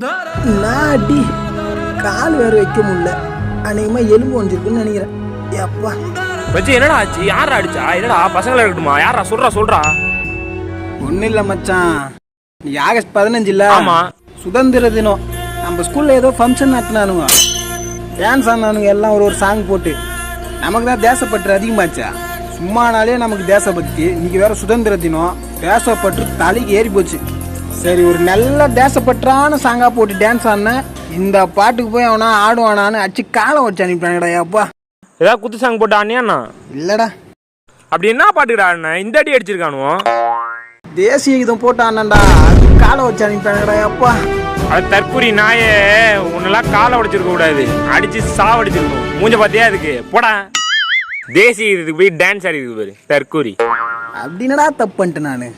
நாடி கால் வேற வைக்க முடியல. அநேகமா எலும்பு ஒஞ்சிருக்குன்னு நினைக்கிறேன். எப்பா வச்சு என்னடா ஆச்சு? யாரா அடிச்சா? என்னடா பசங்களை இருக்கட்டுமா? யாரா சொல்றா? ஒன்றும் இல்லை மச்சான், ஆகஸ்ட் 15 இல்ல? ஆமா, சுதந்திர தினம். நம்ம ஸ்கூல்ல ஏதோ ஃபங்க்ஷன் நடத்தினானுங்க, டான்ஸ் ஆனானுங்க, எல்லாம் ஒரு சாங் போட்டு. நமக்கு தான் தேசப்பற்று அதிகமாச்சா. சும்மானாலே நமக்கு தேசபக்தி, இன்னைக்கு வேற சுதந்திர தினம், தேசப்பற்று தலைக்கு ஏறி போச்சு. சரி, ஒரு நல்ல தேசப்பற்றான சாங்கா போட்டு டான்ஸ் ஆடின, இந்த பாட்டுக்கு போய் அவனா ஆடுவானான்னு அடிச்சு காலம் வச்சு அனுப்பிட்டாங்கடா. அப்பா ஏதாவது குத்து சாங் போட்டு ஆனியாண்ணா? இல்லடா. அப்படி என்ன பாட்டுக்குடா ஆடின? இந்த அடி அடிச்சிருக்கானுவோ. தேசிய கீதம் போட்டு ஆனான்டா, அது காலம் வச்சு அனுப்பிட்டாங்கடா. அப்பா அது தற்கூரி நாயே, உன்னெல்லாம் காலை உடைச்சிருக்க கூடாது, அடிச்சு சாவடிச்சிருக்கணும். மூஞ்ச பாத்தியா அதுக்கு? போடா, தேசிய இதுக்கு போய் டான்ஸ் ஆடிருக்கு பாரு தற்கூரி. அப்படின்னடா தப்பு பண்ணிட்டு நானு.